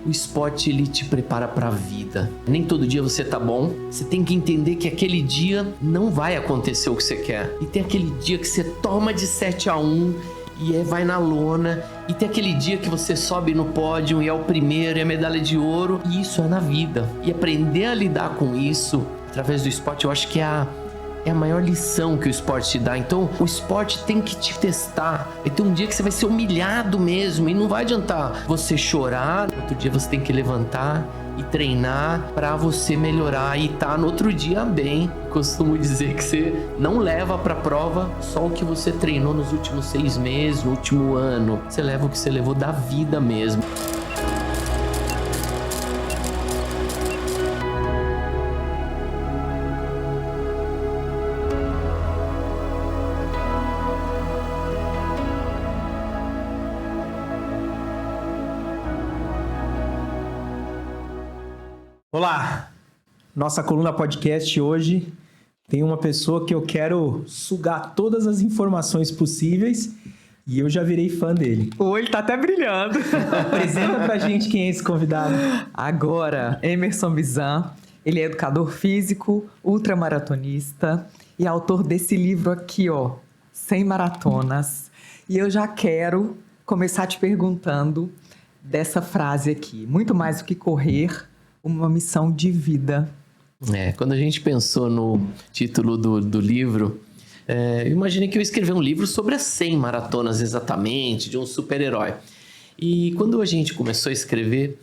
o esporte ele te prepara para a vida. Nem todo dia você tá bom. Você tem que entender que aquele dia não vai acontecer o que você quer. E tem aquele dia que você toma de 7-1 e vai na lona. E tem aquele dia que você sobe no pódio e é o primeiro, é a medalha de ouro. E isso é na vida. E aprender a lidar com isso através do esporte, eu acho que é a maior lição que o esporte te dá. Então, o esporte tem que te testar. Vai ter um dia que você vai ser humilhado mesmo e não vai adiantar você chorar. Outro dia você tem que levantar e treinar para você melhorar e tá no outro dia bem. Costumo dizer que você não leva para a prova só o que você treinou nos últimos 6 meses, no último ano. Você leva o que você levou da vida mesmo. Olá, nossa coluna podcast hoje tem uma pessoa que eu quero sugar todas as informações possíveis e eu já virei fã dele. O olho tá até brilhando. Apresenta pra gente quem é esse convidado. Agora, Emerson Bizan, ele é educador físico, ultramaratonista e autor desse livro aqui, ó, 100 maratonas. E eu já quero começar te perguntando dessa frase aqui, muito mais do que correr, uma missão de vida. Quando a gente pensou no título do livro, eu imaginei que eu ia escrever um livro sobre as 100 maratonas exatamente, de um super-herói. E quando a gente começou a escrever,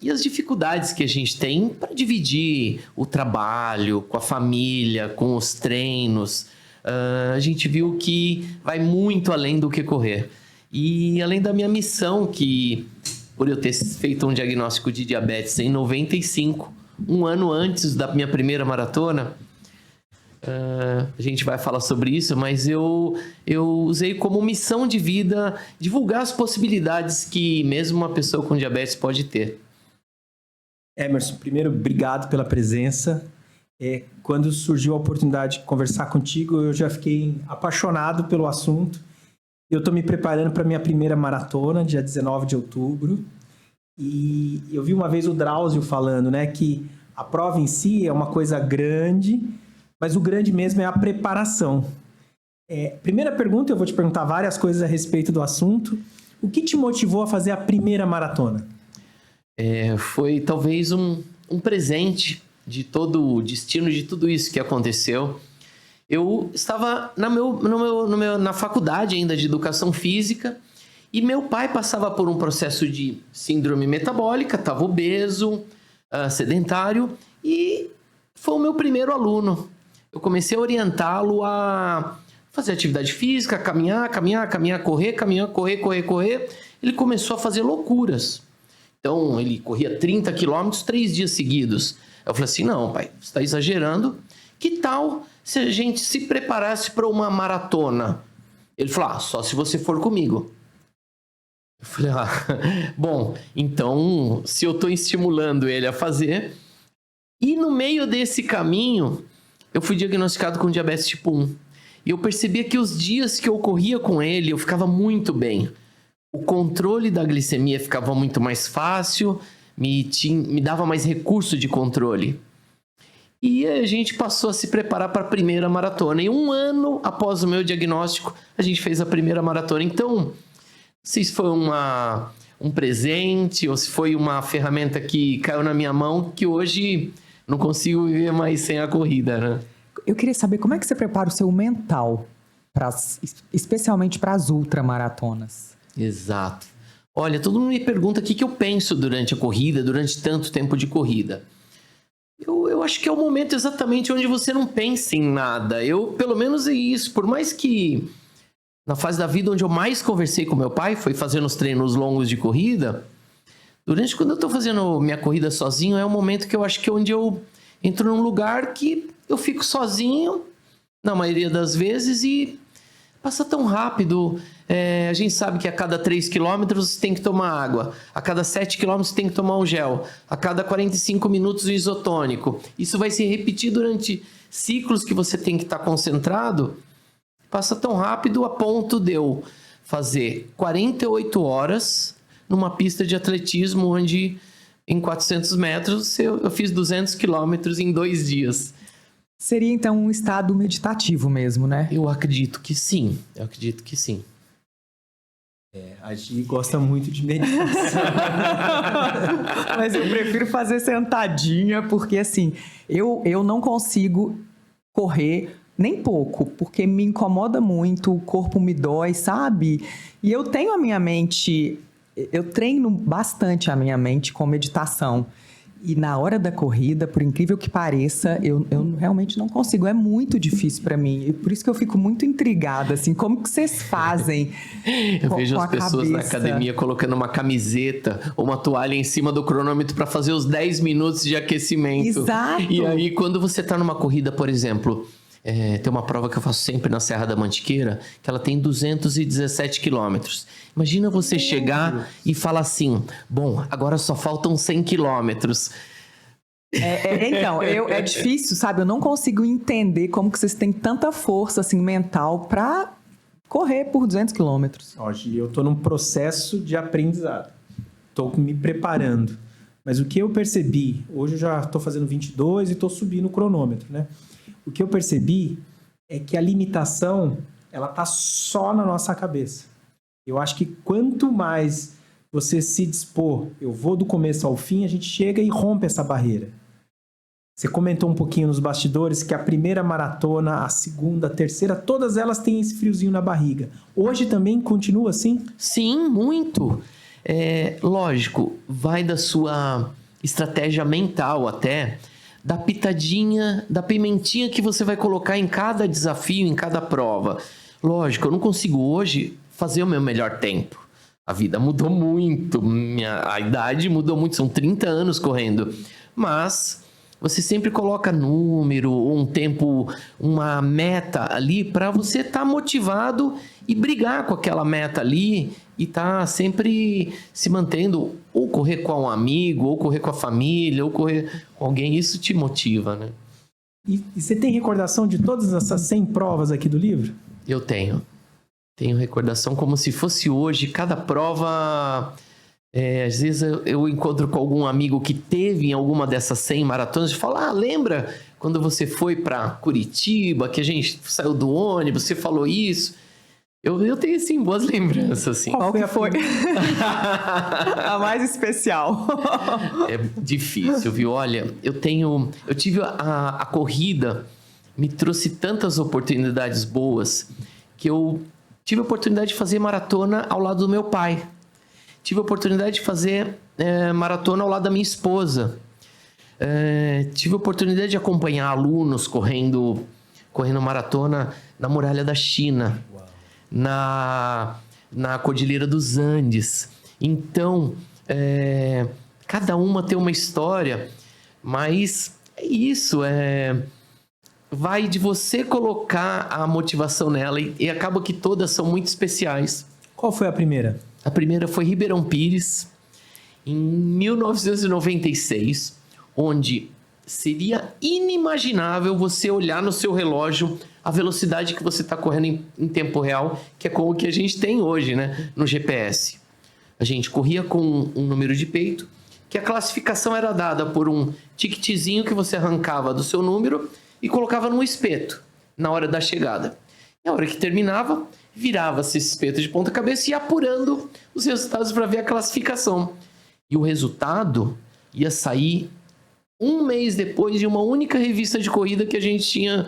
e as dificuldades que a gente tem para dividir o trabalho com a família, com os treinos, a gente viu que vai muito além do que correr. E além da minha missão, que por eu ter feito um diagnóstico de diabetes em 95, um ano antes da minha primeira maratona, a gente vai falar sobre isso, mas eu usei como missão de vida divulgar as possibilidades que mesmo uma pessoa com diabetes pode ter. Emerson, primeiro, obrigado pela presença. Quando surgiu a oportunidade de conversar contigo, eu já fiquei apaixonado pelo assunto. Eu estou me preparando para a minha primeira maratona, dia 19 de outubro. E eu vi uma vez o Drauzio falando, né, que a prova em si é uma coisa grande, mas o grande mesmo é a preparação. Primeira pergunta, eu vou te perguntar várias coisas a respeito do assunto. O que te motivou a fazer a primeira maratona? Foi talvez um presente de todo o destino de tudo isso que aconteceu. Eu estava na faculdade ainda de educação física e meu pai passava por um processo de síndrome metabólica, estava obeso, sedentário e foi o meu primeiro aluno. Eu comecei a orientá-lo a fazer atividade física, caminhar, correr. Ele começou a fazer loucuras. Então ele corria 30 quilômetros 3 dias seguidos. Eu falei assim, não pai, você está exagerando. Que tal se a gente se preparasse para uma maratona? Ele falou, só se você for comigo. Eu falei, bom, então se eu estou estimulando ele a fazer. E no meio desse caminho, eu fui diagnosticado com diabetes tipo 1. E eu percebia que os dias que eu corria com ele, eu ficava muito bem. O controle da glicemia ficava muito mais fácil, me dava mais recurso de controle. E a gente passou a se preparar para a primeira maratona. E 1 ano após o meu diagnóstico, a gente fez a primeira maratona. Então, não sei se foi um presente ou se foi uma ferramenta que caiu na minha mão, que hoje não consigo viver mais sem a corrida, né? Eu queria saber como é que você prepara o seu mental, especialmente para as ultramaratonas. Exato. Olha, todo mundo me pergunta o que eu penso durante a corrida, durante tanto tempo de corrida. Eu acho que é o momento exatamente onde você não pensa em nada. Pelo menos é isso. Por mais que na fase da vida onde eu mais conversei com meu pai, foi fazendo os treinos longos de corrida, quando eu estou fazendo minha corrida sozinho, é um momento que eu acho que é onde eu entro num lugar que eu fico sozinho, na maioria das vezes, e passa tão rápido. A gente sabe que a cada 3 quilômetros você tem que tomar água, a cada 7 quilômetros você tem que tomar um gel, a cada 45 minutos o isotônico. Isso vai se repetir durante ciclos que você tem que estar concentrado. Passa tão rápido a ponto de eu fazer 48 horas numa pista de atletismo onde em 400 metros eu fiz 200 quilômetros em 2 dias. Seria então um estado meditativo mesmo, né? Eu acredito que sim, eu acredito que sim. A Gi gosta muito de meditação. Mas eu prefiro fazer sentadinha, porque assim, eu não consigo correr nem pouco, porque me incomoda muito, o corpo me dói, sabe? E eu tenho a minha mente, eu treino bastante a minha mente com meditação. E na hora da corrida, por incrível que pareça, eu realmente não consigo. É muito difícil para mim. E por isso que eu fico muito intrigada, assim, como que vocês fazem Eu vejo com as a pessoas na cabeça? academia colocando uma camiseta ou uma toalha em cima do cronômetro para fazer os 10 minutos de aquecimento. Exato. E aí, quando você tá numa corrida, por exemplo, tem uma prova que eu faço sempre na Serra da Mantiqueira, que ela tem 217 quilômetros. Imagina você chegar e falar assim, bom, agora só faltam 100 quilômetros. Então, é difícil, sabe? Eu não consigo entender como que vocês têm tanta força, assim, mental pra correr por 200 quilômetros. Ó, Gi, eu tô num processo de aprendizado. Tô me preparando. Mas o que eu percebi, hoje eu já tô fazendo 22 e tô subindo o cronômetro, né? O que eu percebi é que a limitação, ela tá só na nossa cabeça. Eu acho que quanto mais você se dispor, eu vou do começo ao fim, a gente chega e rompe essa barreira. Você comentou um pouquinho nos bastidores que a primeira maratona, a segunda, a terceira, todas elas têm esse friozinho na barriga. Hoje também continua assim? Sim, muito. Lógico, vai da sua estratégia mental até, da pitadinha, da pimentinha que você vai colocar em cada desafio, em cada prova. Lógico, eu não consigo hoje fazer o meu melhor tempo. A vida mudou muito, a idade mudou muito, são 30 anos correndo. Mas você sempre coloca número, um tempo, uma meta ali para você estar motivado e brigar com aquela meta ali e estar sempre se mantendo, ou correr com um amigo, ou correr com a família, ou correr com alguém. Isso te motiva, né? E você tem recordação de todas essas 100 provas aqui do livro? Eu tenho. Tenho recordação como se fosse hoje. Cada prova... às vezes eu encontro com algum amigo que teve em alguma dessas 100 maratonas e fala, lembra quando você foi para Curitiba, que a gente saiu do ônibus, você falou isso? Eu tenho, assim, boas lembranças, assim. Qual que foi a mais especial? É difícil, viu? Olha, eu tive a corrida, me trouxe tantas oportunidades boas, que eu tive a oportunidade de fazer maratona ao lado do meu pai. Tive a oportunidade de fazer maratona ao lado da minha esposa. Tive a oportunidade de acompanhar alunos correndo maratona na Muralha da China, na Cordilheira dos Andes. Então, cada uma tem uma história, mas é isso, vai de você colocar a motivação nela e acaba que todas são muito especiais. Qual foi a primeira? A primeira foi Ribeirão Pires, em 1996, onde seria inimaginável você olhar no seu relógio a velocidade que você está correndo em tempo real, que é como o que a gente tem hoje, né, no GPS. A gente corria com um número de peito, que a classificação era dada por um ticketzinho que você arrancava do seu número e colocava num espeto na hora da chegada. E a hora que terminava, virava-se esse espeto de ponta cabeça e ia apurando os resultados para ver a classificação. E o resultado ia sair um mês depois de uma única revista de corrida que a gente tinha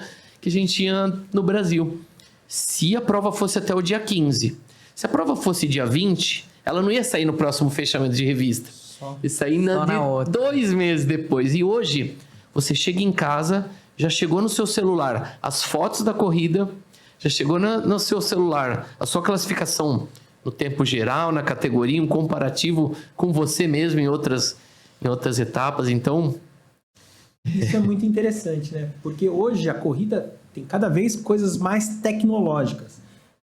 no Brasil. Se a prova fosse até o dia 15. Se a prova fosse dia 20, ela não ia sair no próximo fechamento de revista. Ia sair na outra. 2 meses depois. E hoje, você chega em casa, já chegou no seu celular as fotos da corrida, já chegou no seu celular a sua classificação no tempo geral, na categoria, um comparativo com você mesmo em outras etapas. Então, isso é muito interessante, né? Porque hoje a corrida tem cada vez coisas mais tecnológicas.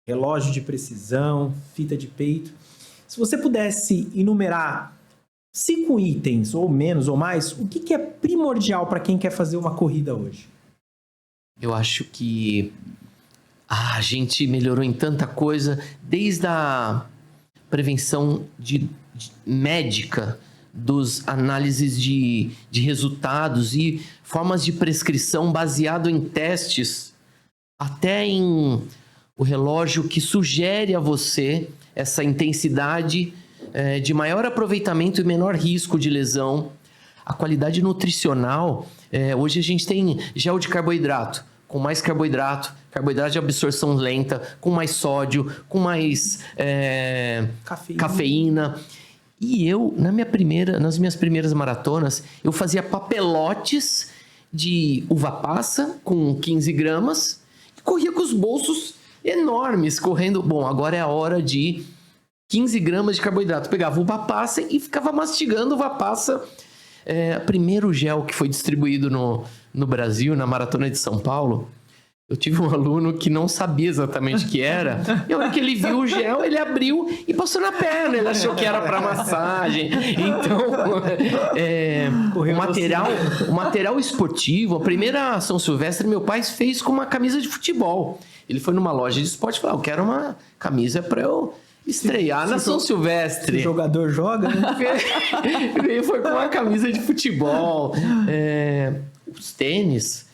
Relógio de precisão, fita de peito. Se você pudesse enumerar 5 itens, ou menos ou mais, o que é primordial para quem quer fazer uma corrida hoje? eu acho que a gente melhorou em tanta coisa, desde a prevenção de médica dos análises de resultados e formas de prescrição baseado em testes, até em o relógio que sugere a você essa intensidade de maior aproveitamento e menor risco de lesão. A qualidade nutricional, hoje a gente tem gel de carboidrato, com mais carboidrato de absorção lenta, com mais sódio, com mais cafeína. E eu, nas minhas primeiras maratonas, eu fazia papelotes de uva passa com 15 gramas e corria com os bolsos enormes, correndo. Bom, agora é a hora de 15 gramas de carboidrato. Pegava uva passa e ficava mastigando uva passa. Primeiro gel que foi distribuído no Brasil, na Maratona de São Paulo, eu tive um aluno que não sabia exatamente o que era. E a hora que ele viu o gel, ele abriu e passou na perna. Ele achou que era para massagem. Então, o material esportivo, a primeira São Silvestre, meu pai fez com uma camisa de futebol. Ele foi numa loja de esporte e falou: eu quero uma camisa para eu estrear na São Silvestre. Se o jogador joga, né? Ele foi com uma camisa de futebol. Os tênis,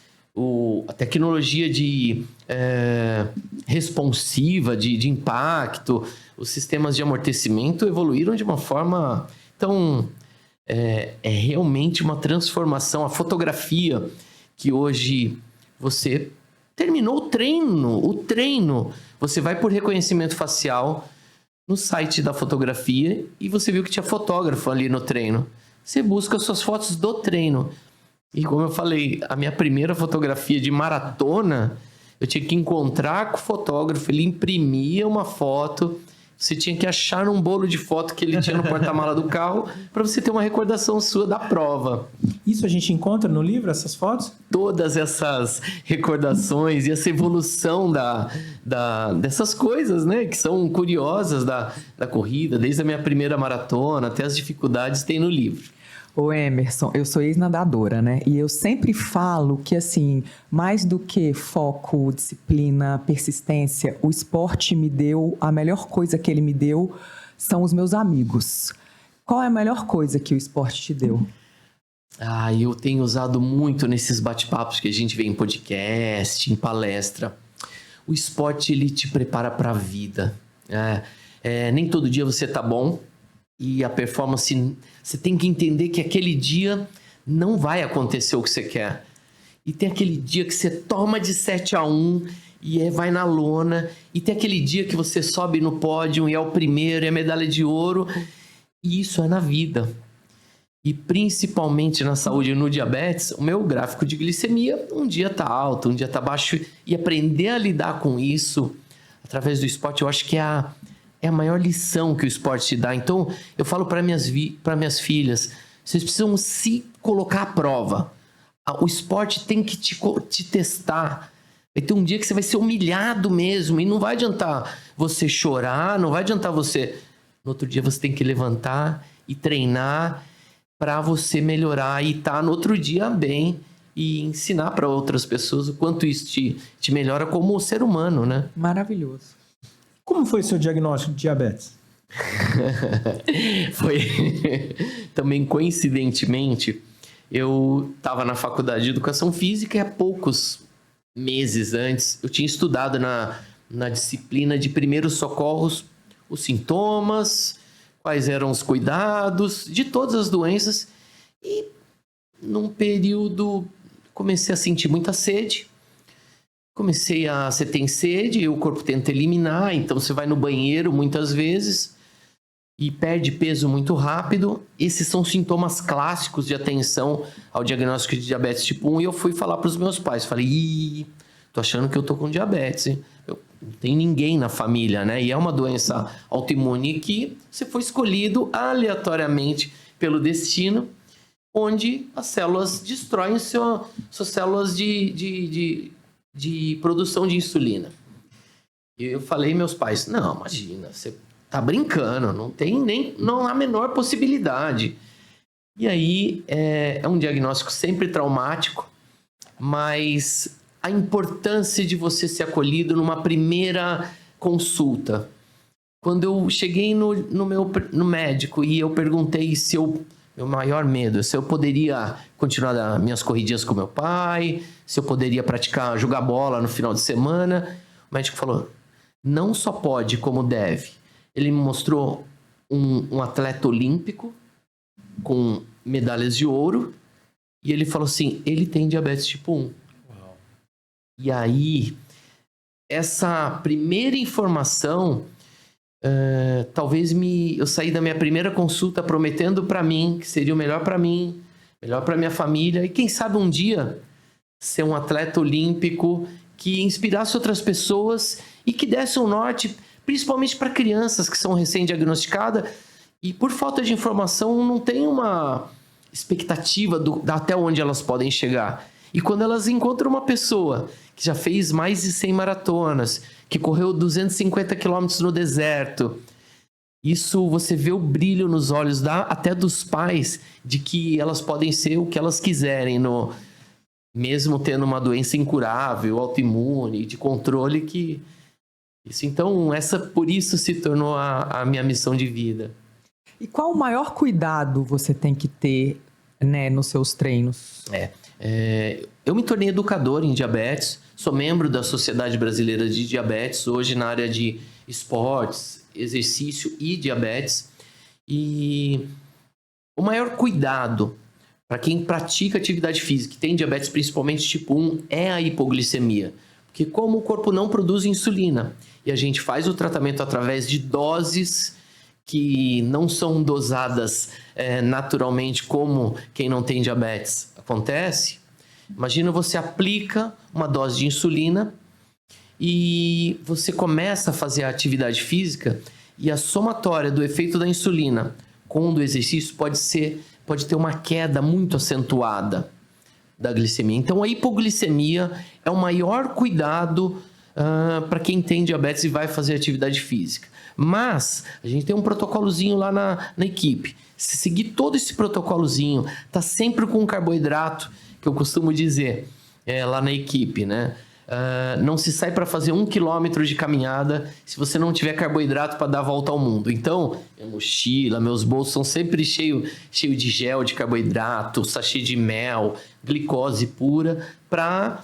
a tecnologia responsiva, de impacto, os sistemas de amortecimento evoluíram de uma forma... Então, é realmente uma transformação. A fotografia, que hoje você terminou o treino, você vai por reconhecimento facial no site da fotografia e você viu que tinha fotógrafo ali no treino. Você busca suas fotos do treino. E como eu falei, a minha primeira fotografia de maratona, eu tinha que encontrar com o fotógrafo, ele imprimia uma foto, você tinha que achar um bolo de foto que ele tinha no porta-mala do carro para você ter uma recordação sua da prova. Isso a gente encontra no livro, essas fotos? Todas essas recordações e essa evolução dessas coisas, né, que são curiosas da corrida, desde a minha primeira maratona até as dificuldades, tem no livro. Ô Emerson, eu sou ex-nadadora, né? E eu sempre falo que, assim, mais do que foco, disciplina, persistência, o esporte me deu, a melhor coisa que ele me deu são os meus amigos. Qual é a melhor coisa que o esporte te deu? Eu tenho usado muito nesses bate-papos que a gente vê em podcast, em palestra. O esporte, ele te prepara para a vida. Nem todo dia você tá bom. E a performance, você tem que entender que aquele dia não vai acontecer o que você quer. E tem aquele dia que você toma de 7-1 e vai na lona. E tem aquele dia que você sobe no pódio e é o primeiro, é a medalha de ouro. E isso é na vida. E principalmente na saúde e no diabetes, o meu gráfico de glicemia um dia tá alto, um dia tá baixo. E aprender a lidar com isso através do esporte, eu acho que é a maior lição que o esporte te dá. Então, eu falo para minhas filhas, vocês precisam se colocar à prova. O esporte tem que te testar. Vai ter um dia que você vai ser humilhado mesmo, e não vai adiantar você chorar, não vai adiantar você... No outro dia você tem que levantar e treinar para você melhorar e estar no outro dia bem e ensinar para outras pessoas o quanto isso te melhora como ser humano, né? Maravilhoso. Como foi o seu diagnóstico de diabetes? Foi também coincidentemente, eu estava na faculdade de educação física e há poucos meses antes eu tinha estudado na disciplina de primeiros socorros os sintomas, quais eram os cuidados de todas as doenças, e num período comecei a sentir muita sede. Você tem sede e o corpo tenta eliminar, então você vai no banheiro muitas vezes e perde peso muito rápido. Esses são sintomas clássicos de atenção ao diagnóstico de diabetes tipo 1. E eu fui falar para os meus pais, falei, tô achando que eu tô com diabetes, hein? Não tem ninguém na família, né? E é uma doença autoimune que você foi escolhido aleatoriamente pelo destino, onde as células destroem suas células de produção de insulina. E eu falei meus pais, não, imagina, você tá brincando, não há a menor possibilidade. E aí é um diagnóstico sempre traumático, mas a importância de você ser acolhido numa primeira consulta. Quando eu cheguei no médico e eu perguntei meu maior medo, se eu poderia continuar as minhas corridinhas com meu pai, se eu poderia jogar bola no final de semana, o médico falou, não só pode, como deve. Ele me mostrou um atleta olímpico com medalhas de ouro e ele falou assim, ele tem diabetes tipo 1. Uau. E aí, essa primeira informação, talvez eu saí da minha primeira consulta prometendo para mim que seria o melhor para mim, melhor para minha família e quem sabe um dia ser um atleta olímpico que inspirasse outras pessoas e que desse um norte, principalmente para crianças que são recém-diagnosticadas e por falta de informação não tem uma expectativa até onde elas podem chegar. E quando elas encontram uma pessoa que já fez mais de 100 maratonas, que correu 250 quilômetros no deserto, isso você vê o brilho nos olhos até dos pais de que elas podem ser o que elas quiserem, mesmo tendo uma doença incurável, autoimune, de controle Então, por isso se tornou a minha missão de vida. E qual o maior cuidado você tem que ter, né, nos seus treinos? Eu me tornei educador em diabetes, sou membro da Sociedade Brasileira de Diabetes, hoje na área de esportes, exercício e diabetes. E o maior cuidado para quem pratica atividade física, que tem diabetes principalmente tipo 1, é a hipoglicemia. Porque como o corpo não produz insulina e a gente faz o tratamento através de doses que não são dosadas naturalmente como quem não tem diabetes acontece, imagina você aplica uma dose de insulina e você começa a fazer a atividade física e a somatória do efeito da insulina com o do exercício pode ter uma queda muito acentuada da glicemia. Então a hipoglicemia é o maior cuidado para quem tem diabetes e vai fazer atividade física. Mas a gente tem um protocolozinho lá na equipe. Se seguir todo esse protocolozinho, tá sempre com carboidrato, que eu costumo dizer lá na equipe, né? Não se sai para fazer 1 quilômetro de caminhada se você não tiver carboidrato para dar a volta ao mundo. Então, minha mochila, meus bolsos são sempre cheio de gel de carboidrato, sachê de mel, glicose pura, para,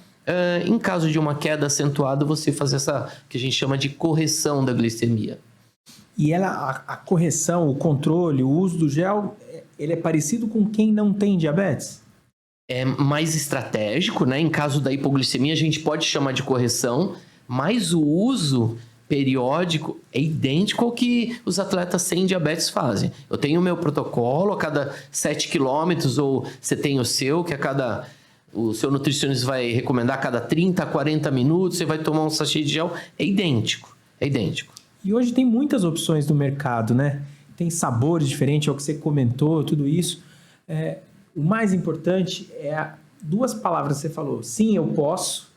em caso de uma queda acentuada, você fazer essa que a gente chama de correção da glicemia. E a correção, o controle, o uso do gel, ele é parecido com quem não tem diabetes? É mais estratégico, né? Em caso da hipoglicemia, a gente pode chamar de correção, mas o uso periódico é idêntico ao que os atletas sem diabetes fazem. Eu tenho o meu protocolo a cada 7 quilômetros, ou você tem o seu, que o seu nutricionista vai recomendar a cada 30 a 40 minutos, você vai tomar um sachê de gel, é idêntico. E hoje tem muitas opções no mercado, né? Tem sabores diferentes, é o que você comentou, tudo isso. O mais importante é 2 palavras que você falou. Sim, eu posso.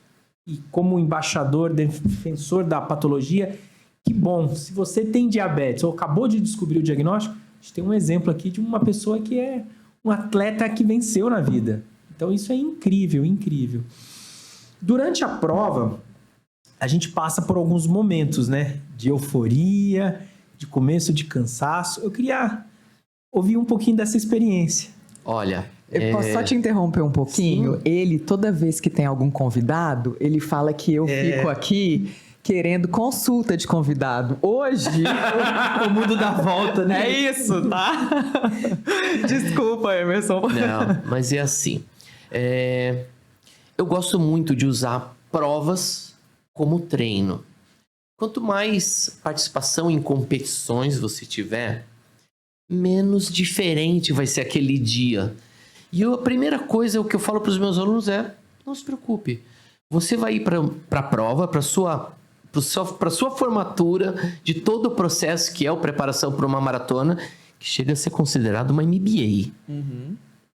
E como embaixador, defensor da patologia, que bom. Se você tem diabetes ou acabou de descobrir o diagnóstico, a gente tem um exemplo aqui de uma pessoa que é um atleta que venceu na vida. Então isso é incrível, incrível. Durante a prova, a gente passa por alguns momentos, né? De euforia, de começo de cansaço. Eu queria ouvir um pouquinho dessa experiência. Olha... Eu posso só te interromper um pouquinho? Sim. Ele, toda vez que tem algum convidado, ele fala que eu fico aqui querendo consulta de convidado. Hoje, o mundo dá volta, né? É isso, tá? Desculpa, Emerson. Não, mas é assim. Eu gosto muito de usar provas como treino. Quanto mais participação em competições você tiver, menos diferente vai ser aquele dia. E a primeira coisa que eu falo para os meus alunos é, não se preocupe. Você vai ir para a prova, para sua formatura de todo o processo que é a preparação para uma maratona, que chega a ser considerado uma MBA. Uhum.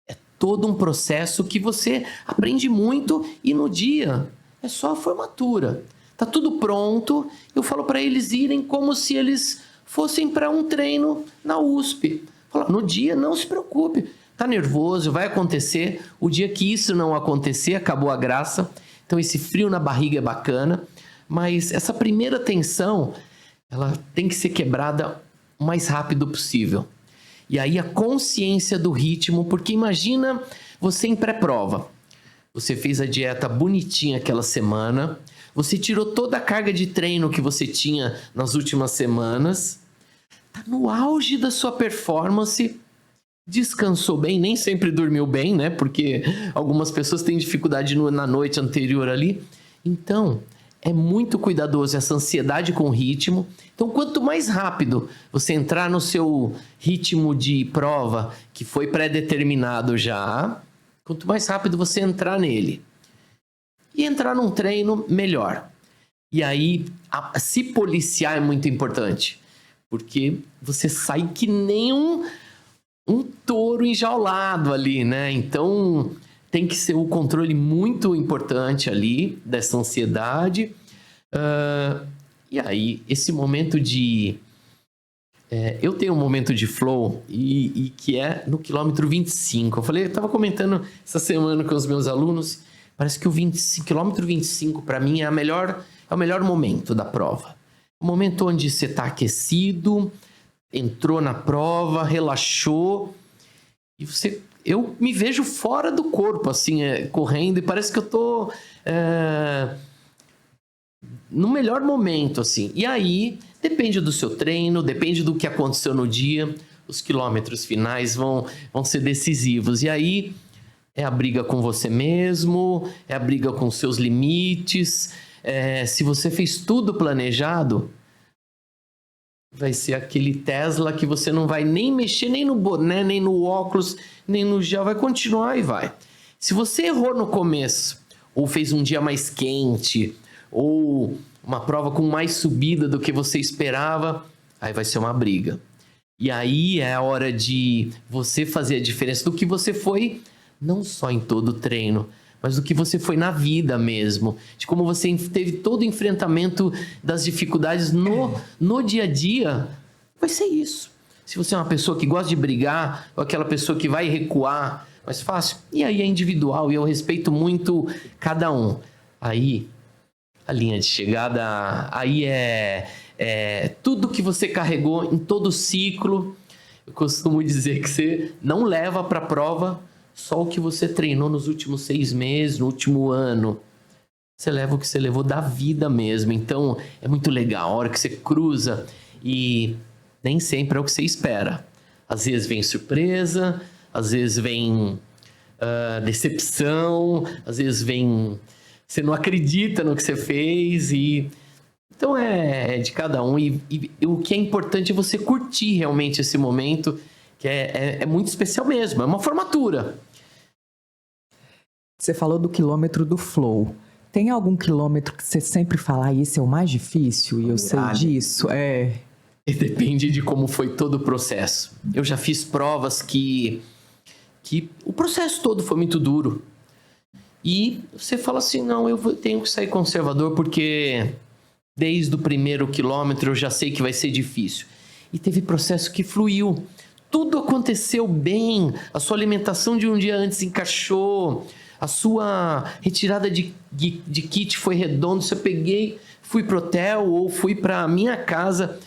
É todo um processo que você aprende muito e no dia é só a formatura. Tá tudo pronto. Eu falo para eles irem como se eles fossem para um treino na USP. Falo, no dia, não se preocupe. Tá nervoso, vai acontecer. O dia que isso não acontecer, acabou a graça. Então, esse frio na barriga é bacana. Mas essa primeira tensão, ela tem que ser quebrada o mais rápido possível. E aí a consciência do ritmo, porque imagina você em pré-prova. Você fez a dieta bonitinha aquela semana, você tirou toda a carga de treino que você tinha nas últimas semanas, tá no auge da sua performance, descansou bem, nem sempre dormiu bem, né? Porque algumas pessoas têm dificuldade na noite anterior ali. Então, é muito cuidadoso essa ansiedade com o ritmo. Então, quanto mais rápido você entrar no seu ritmo de prova, que foi pré-determinado já, quanto mais rápido você entrar nele e entrar num treino, melhor. E aí, se policiar é muito importante, porque você sai que nem um touro enjaulado ali, né? Então, tem que ser o controle muito importante ali dessa ansiedade. E aí, esse momento de... eu tenho um momento de flow e que é no quilômetro 25. Eu estava comentando essa semana com os meus alunos, parece que o quilômetro 25 para mim é o melhor momento da prova. O momento onde você está aquecido, entrou na prova, relaxou e eu me vejo fora do corpo, assim, correndo, e parece que eu tô no melhor momento, assim. E aí, depende do seu treino, depende do que aconteceu no dia, os quilômetros finais vão ser decisivos. E aí, é a briga com você mesmo, é a briga com seus limites. Se você fez tudo planejado, vai ser aquele Tesla que você não vai nem mexer nem no boné, nem no óculos, nem no gel, vai continuar e vai. Se você errou no começo, ou fez um dia mais quente, ou uma prova com mais subida do que você esperava, aí vai ser uma briga. E aí é a hora de você fazer a diferença do que você foi, não só em todo o treino, mas do que você foi na vida mesmo, de como você teve todo o enfrentamento das dificuldades no dia a dia, vai ser isso. Se você é uma pessoa que gosta de brigar, ou aquela pessoa que vai recuar, mais fácil, e aí é individual, e eu respeito muito cada um. Aí, a linha de chegada, aí é tudo que você carregou em todo o ciclo. Eu costumo dizer que você não leva para a prova só o que você treinou nos últimos 6 meses, no último ano. Você leva o que você levou da vida mesmo. Então, é muito legal a hora que você cruza e nem sempre é o que você espera. Às vezes vem surpresa, às vezes vem decepção, às vezes vem... Você não acredita no que você fez e... Então, é de cada um. E o que é importante é você curtir realmente esse momento, que é muito especial mesmo. É uma formatura. Você falou do quilômetro do flow. Tem algum quilômetro que você sempre fala, esse é o mais difícil e eu sei disso? E depende de como foi todo o processo. Eu já fiz provas que o processo todo foi muito duro. E você fala assim, não, eu tenho que sair conservador porque desde o primeiro quilômetro eu já sei que vai ser difícil. E teve processo que fluiu. Tudo aconteceu bem. A sua alimentação de um dia antes encaixou. A sua retirada de kit foi redonda. Se eu peguei, fui pro hotel ou fui para minha casa.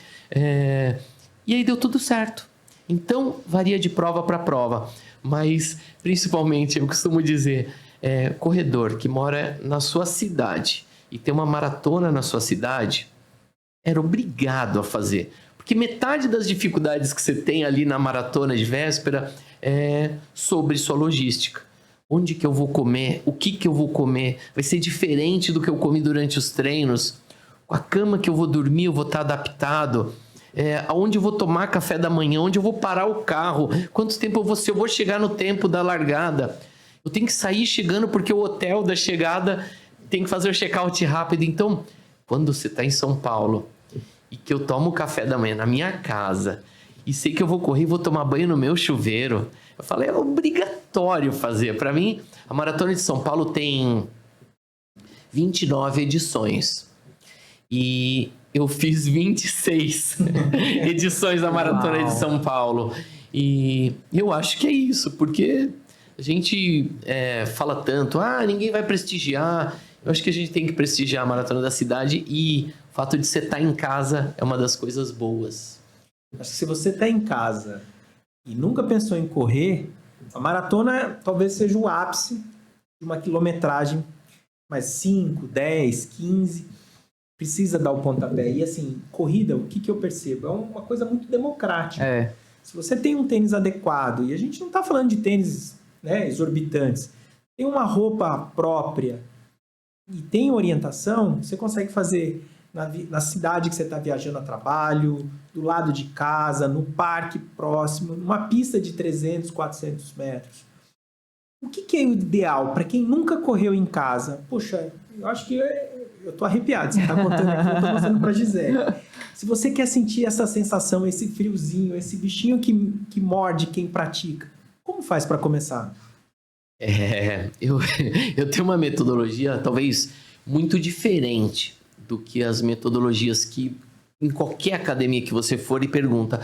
E aí deu tudo certo. Então, varia de prova para prova. Mas, principalmente, eu costumo dizer, corredor que mora na sua cidade e tem uma maratona na sua cidade, era obrigado a fazer. Porque metade das dificuldades que você tem ali na maratona de véspera é sobre sua logística. Onde que eu vou comer? O que eu vou comer? Vai ser diferente do que eu comi durante os treinos? Com a cama que eu vou dormir, eu vou estar adaptado? Aonde eu vou tomar café da manhã? Onde eu vou parar o carro? Quanto tempo eu vou chegar no tempo da largada? Eu tenho que sair chegando porque o hotel da chegada tem que fazer o check-out rápido. Então, quando você está em São Paulo e que eu tomo café da manhã na minha casa e sei que eu vou correr e vou tomar banho no meu chuveiro, eu falo, é obrigatório fazer. Para mim, a Maratona de São Paulo tem 29 edições. E eu fiz 26 edições da Maratona de São Paulo. E eu acho que é isso, porque a gente fala tanto, ninguém vai prestigiar. Eu acho que a gente tem que prestigiar a Maratona da cidade e fato de você estar em casa é uma das coisas boas. Acho que se você está em casa e nunca pensou em correr, a maratona talvez seja o ápice de uma quilometragem, mas 5, 10, 15, precisa dar o pontapé. E assim, corrida, o que eu percebo? É uma coisa muito democrática. Se você tem um tênis adequado, e a gente não está falando de tênis, né, exorbitantes, tem uma roupa própria e tem orientação, você consegue fazer na cidade que você está viajando a trabalho, do lado de casa, no parque próximo, numa pista de 300, 400 metros. O que é o ideal para quem nunca correu em casa? Poxa, eu acho que eu estou arrepiado. Você está contando aqui, eu estou mostrando para a Gisele. Se você quer sentir essa sensação, esse friozinho, esse bichinho que morde quem pratica, como faz para começar? Eu tenho uma metodologia talvez muito diferente do que as metodologias que em qualquer academia que você for e pergunta,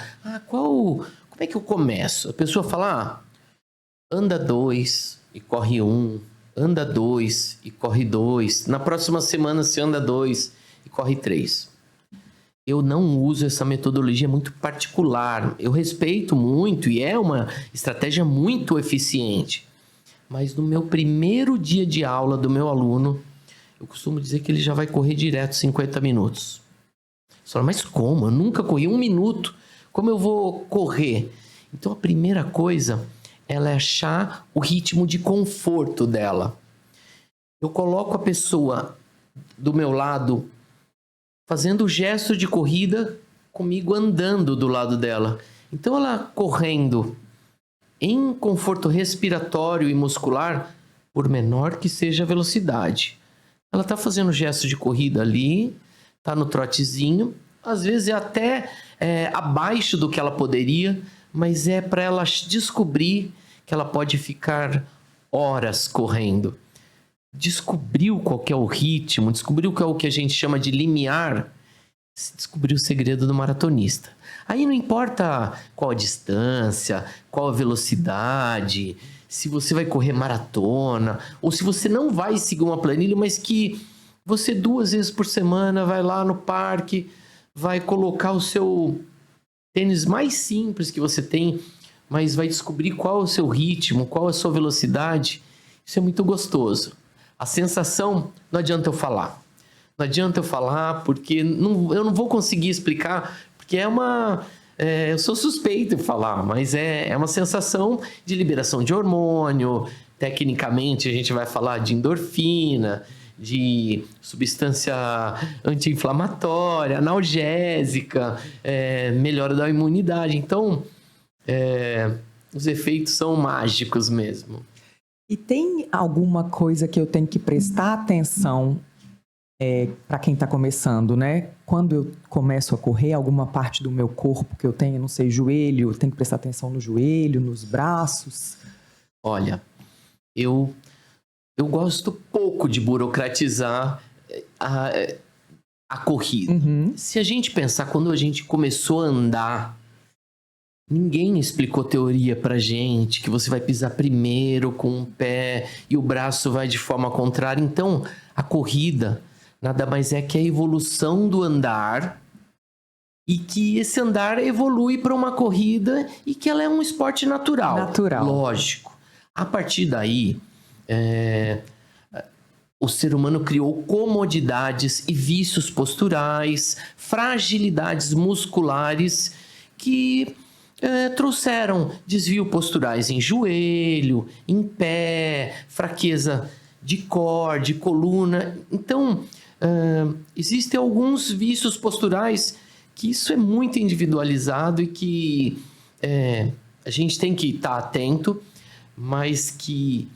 como é que eu começo? A pessoa fala, anda 2 e corre 1, anda 2 e corre 2, na próxima semana você anda 2 e corre 3. Eu não uso essa metodologia muito particular, eu respeito muito e é uma estratégia muito eficiente, mas no meu primeiro dia de aula do meu aluno, eu costumo dizer que ele já vai correr direto 50 minutos. Você fala, mas como? Eu nunca corri 1 minuto. Como eu vou correr? Então, a primeira coisa, ela é achar o ritmo de conforto dela. Eu coloco a pessoa do meu lado, fazendo o gesto de corrida, comigo andando do lado dela. Então, ela correndo em conforto respiratório e muscular, por menor que seja a velocidade. Ela está fazendo gesto de corrida ali, está no trotezinho, às vezes é até abaixo do que ela poderia, mas é para ela descobrir que ela pode ficar horas correndo. Descobriu qual que é o ritmo, descobriu qual é o que a gente chama de limiar, descobriu o segredo do maratonista. Aí não importa qual a distância, qual a velocidade, se você vai correr maratona, ou se você não vai seguir uma planilha, mas que você 2 vezes por semana vai lá no parque, vai colocar o seu tênis mais simples que você tem, mas vai descobrir qual é o seu ritmo, qual é a sua velocidade. Isso é muito gostoso. A sensação, não adianta eu falar. Não adianta eu falar porque eu não vou conseguir explicar, porque eu sou suspeito em falar, mas é uma sensação de liberação de hormônio. Tecnicamente, a gente vai falar de endorfina, de substância anti-inflamatória, analgésica, melhora da imunidade. Então, os efeitos são mágicos mesmo. E tem alguma coisa que eu tenho que prestar atenção para quem está começando, né? Quando eu começo a correr, alguma parte do meu corpo que eu tenho, não sei, joelho, eu tenho que prestar atenção no joelho, nos braços? Olha, eu gosto pouco de burocratizar a corrida. Uhum. Se a gente pensar, quando a gente começou a andar, ninguém explicou teoria pra gente, que você vai pisar primeiro com um pé e o braço vai de forma contrária. Então, a corrida nada mais é que a evolução do andar e que esse andar evolui para uma corrida e que ela é um esporte natural. Natural. Lógico. A partir daí, o ser humano criou comodidades e vícios posturais, fragilidades musculares que trouxeram desvio posturais em joelho, em pé, fraqueza de core, de coluna. Então, existem alguns vícios posturais que isso é muito individualizado e que a gente tem que estar atento, mas que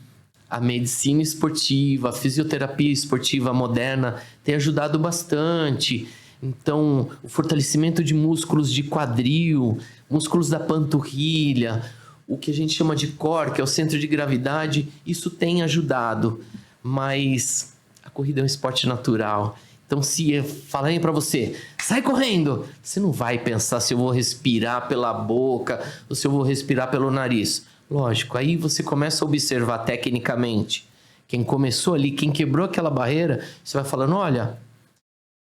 a medicina esportiva, a fisioterapia esportiva moderna tem ajudado bastante. Então, o fortalecimento de músculos de quadril, músculos da panturrilha, o que a gente chama de core, que é o centro de gravidade, isso tem ajudado. Mas a corrida é um esporte natural. Então, se falarem para você, sai correndo, você não vai pensar se eu vou respirar pela boca ou se eu vou respirar pelo nariz. Lógico, aí você começa a observar tecnicamente. Quem começou ali, quem quebrou aquela barreira, você vai falando, olha,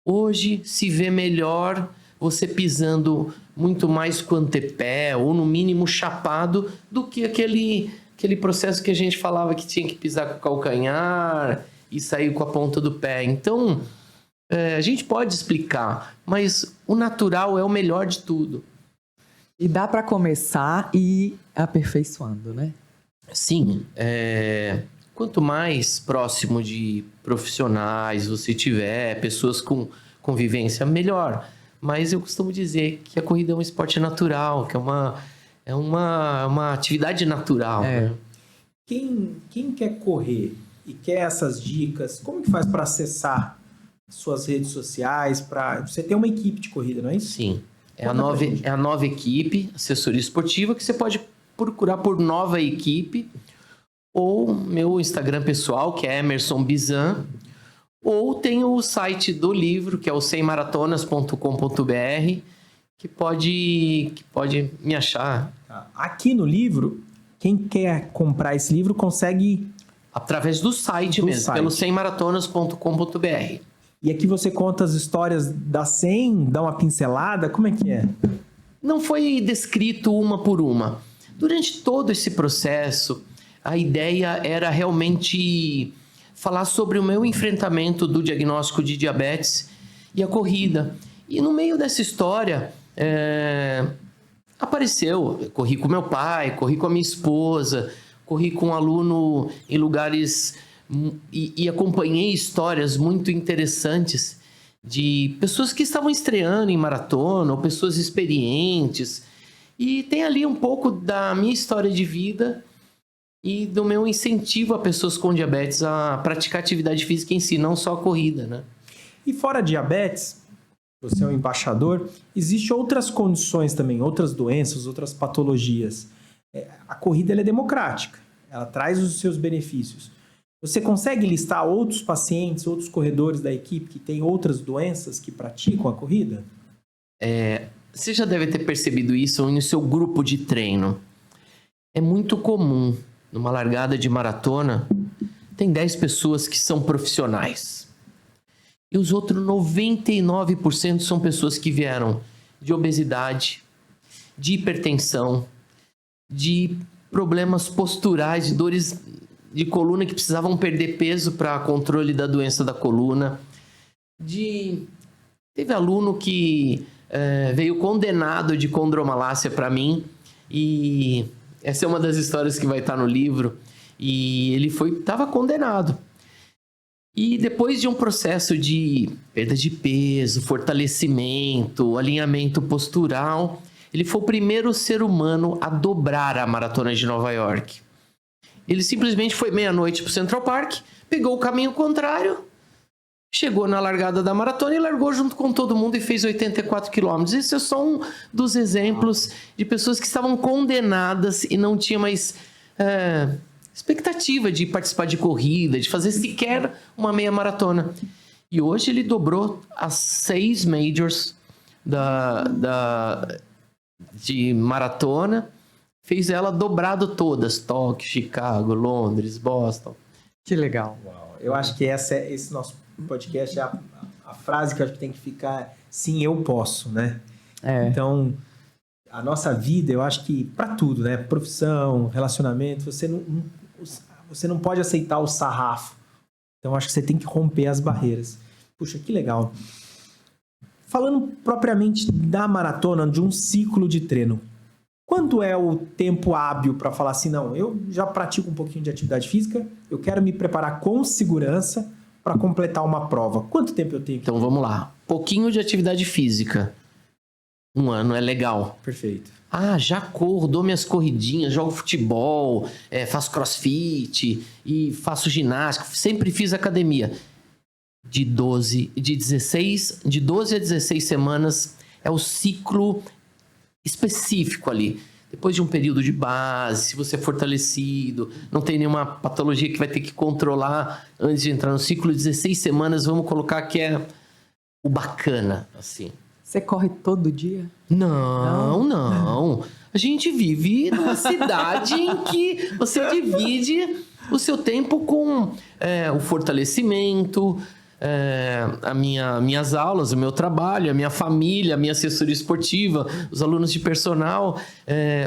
Hoje se vê melhor você pisando muito mais com o antepé ou no mínimo chapado do que aquele processo que a gente falava que tinha que pisar com o calcanhar e sair com a ponta do pé. Então, a gente pode explicar, mas o natural é o melhor de tudo. E dá para começar e ir aperfeiçoando, né? Sim, quanto mais próximo de profissionais você tiver, pessoas com convivência, melhor. Mas eu costumo dizer que a corrida é um esporte natural, que é uma atividade natural. Né? Quem quer correr e quer essas dicas, como que faz para acessar suas redes sociais? Você tem uma equipe de corrida, não é isso? Sim. É a nova equipe, assessoria esportiva, que você pode procurar por Nova Equipe, ou meu Instagram pessoal, que é Emerson Bizan, ou tem o site do livro, que é o semmaratonas.com.br, que pode me achar. Aqui no livro, quem quer comprar esse livro consegue... Através do site mesmo, pelo semmaratonas.com.br. E aqui você conta as histórias da 100, dá uma pincelada, como é que é? Não foi descrito uma por uma. Durante todo esse processo, a ideia era realmente falar sobre o meu enfrentamento do diagnóstico de diabetes e a corrida. E no meio dessa história, eu corri com meu pai, corri com a minha esposa, corri com um aluno em lugares... E acompanhei histórias muito interessantes de pessoas que estavam estreando em maratona ou pessoas experientes. E tem ali um pouco da minha história de vida e do meu incentivo a pessoas com diabetes a praticar atividade física em si, não só a corrida, né? E fora diabetes, você é um embaixador, existem outras condições também, outras doenças, outras patologias. A corrida ela é democrática, ela traz os seus benefícios. Você consegue listar outros pacientes, outros corredores da equipe que têm outras doenças que praticam a corrida? Você já deve ter percebido isso no seu grupo de treino. É muito comum, numa largada de maratona, tem 10 pessoas que são profissionais. E os outros 99% são pessoas que vieram de obesidade, de hipertensão, de problemas posturais, de dores de coluna que precisavam perder peso para controle da doença da coluna. Teve aluno que veio condenado de condromalácia para mim, e essa é uma das histórias que vai estar no livro, e ele estava condenado. E depois de um processo de perda de peso, fortalecimento, alinhamento postural, ele foi o primeiro ser humano a dobrar a maratona de Nova York. Ele simplesmente foi meia-noite para o Central Park, pegou o caminho contrário, chegou na largada da maratona e largou junto com todo mundo e fez 84 quilômetros. Esse é só um dos exemplos de pessoas que estavam condenadas e não tinham mais expectativa de participar de corrida, de fazer sequer uma meia maratona. E hoje ele dobrou as 6 majors de maratona. Fez ela dobrado todas. Tóquio, Chicago, Londres, Boston. Que legal. Uau. Eu acho que esse nosso podcast é a frase que eu acho que tem que ficar: sim, eu posso, né? Então, a nossa vida, eu acho que para tudo, né? Profissão, relacionamento, você não pode aceitar o sarrafo. Então, acho que você tem que romper as barreiras. Puxa, que legal. Falando propriamente da maratona, de um ciclo de treino, quando é o tempo hábil para falar assim, não, eu já pratico um pouquinho de atividade física, eu quero me preparar com segurança para completar uma prova. Quanto tempo eu tenho que... Então vamos lá. Pouquinho de atividade física. 1 ano é legal. Perfeito. Já corro, dou minhas corridinhas, jogo futebol, faço crossfit e faço ginástica. Sempre fiz academia. De 12 a 16 semanas é o ciclo específico ali. Depois de um período de base, se você é fortalecido, não tem nenhuma patologia que vai ter que controlar antes de entrar no ciclo, 16 semanas, vamos colocar que é o bacana, assim. Você corre todo dia? Não. A gente vive numa cidade em que você divide o seu tempo com o fortalecimento, minhas aulas, o meu trabalho, a minha família, a minha assessoria esportiva, os alunos de personal,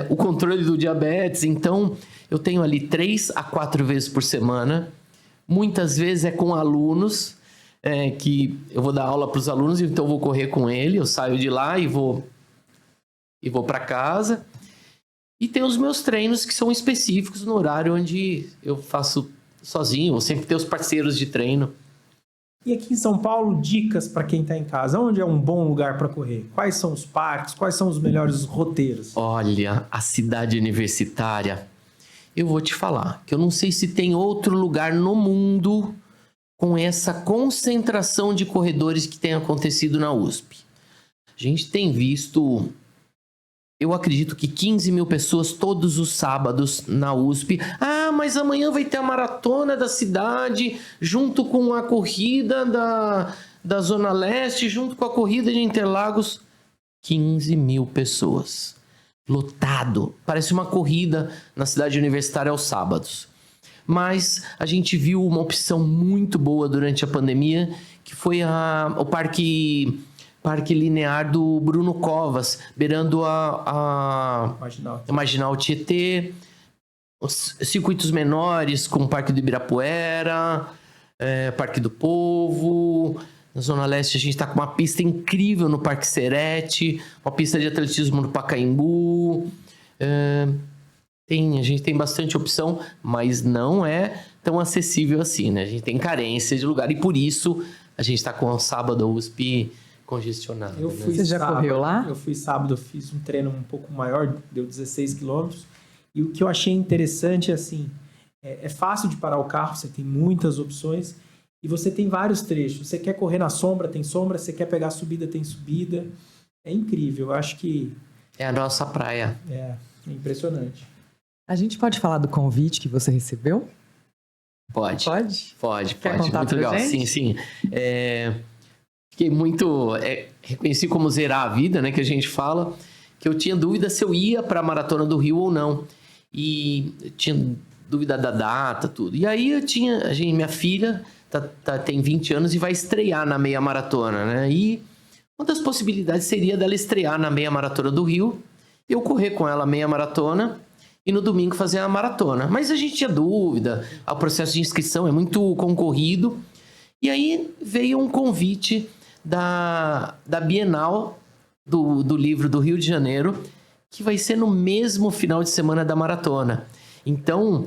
o controle do diabetes. Então, eu tenho ali 3 a 4 vezes por semana. Muitas vezes é com alunos, que eu vou dar aula para os alunos, então eu vou correr com ele, eu saio de lá e vou para casa. E tem os meus treinos que são específicos no horário onde eu faço sozinho, ou sempre tenho os parceiros de treino. E aqui em São Paulo, dicas para quem está em casa. Onde é um bom lugar para correr? Quais são os parques? Quais são os melhores roteiros? Olha, a cidade universitária, eu vou te falar que eu não sei se tem outro lugar no mundo com essa concentração de corredores que tem acontecido na USP. A gente tem visto, eu acredito que 15 mil pessoas todos os sábados na USP. Ah, mas amanhã vai ter a maratona da cidade, junto com a corrida da Zona Leste, junto com a corrida de Interlagos. 15 mil pessoas. Lotado. Parece uma corrida na cidade universitária aos sábados. Mas a gente viu uma opção muito boa durante a pandemia, que foi o Parque Linear do Bruno Covas, beirando a Marginal Tietê, os circuitos menores com o Parque do Ibirapuera, Parque do Povo. Na Zona Leste a gente está com uma pista incrível no Parque Serete, uma pista de atletismo no Pacaembu. A gente tem bastante opção, mas não é tão acessível assim, né? A gente tem carência de lugar e por isso a gente está com o sábado USP congestionado. Você já correu lá? Eu fui sábado, fiz um treino um pouco maior, deu 16 quilômetros. E o que eu achei interessante é assim, é fácil de parar o carro, você tem muitas opções e você tem vários trechos. Você quer correr na sombra, tem sombra. Você quer pegar subida, tem subida. É incrível, eu acho que... É a nossa praia. É impressionante. A gente pode falar do convite que você recebeu? Pode. Pode. Quer contar muito pra legal. gente? Sim. Fiquei muito... reconheci como zerar a vida, né? Que a gente fala. Que eu tinha dúvida se eu ia para a Maratona do Rio ou não. E eu tinha dúvida da data, tudo. E aí minha filha tem 20 anos e vai estrear na meia maratona, né? E uma das possibilidades seria dela estrear na meia maratona do Rio, eu correr com ela a meia maratona e no domingo fazer a maratona. Mas a gente tinha dúvida, o processo de inscrição é muito concorrido. E aí veio um convite da Bienal do Livro do Rio de Janeiro, que vai ser no mesmo final de semana da maratona. Então,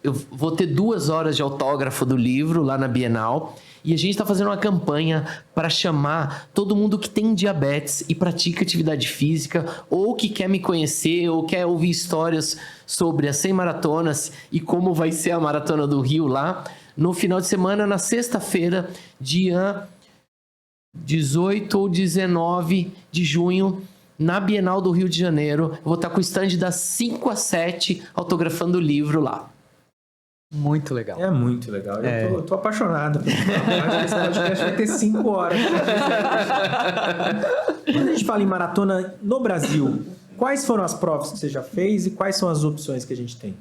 eu vou ter 2 horas de autógrafo do livro lá na Bienal. E a gente está fazendo uma campanha para chamar todo mundo que tem diabetes e pratica atividade física, ou que quer me conhecer, ou quer ouvir histórias sobre as 100 maratonas e como vai ser a Maratona do Rio lá, no final de semana, na sexta-feira, dia 18 ou 19 de junho, na Bienal do Rio de Janeiro. Eu vou estar com o stand das 5 às 7, autografando o livro lá. Muito legal. É muito legal. Eu tô apaixonado. Acho que esse podcast vai ter 5 horas. Quando a gente fala em maratona no Brasil, quais foram as provas que você já fez e quais são as opções que a gente tem?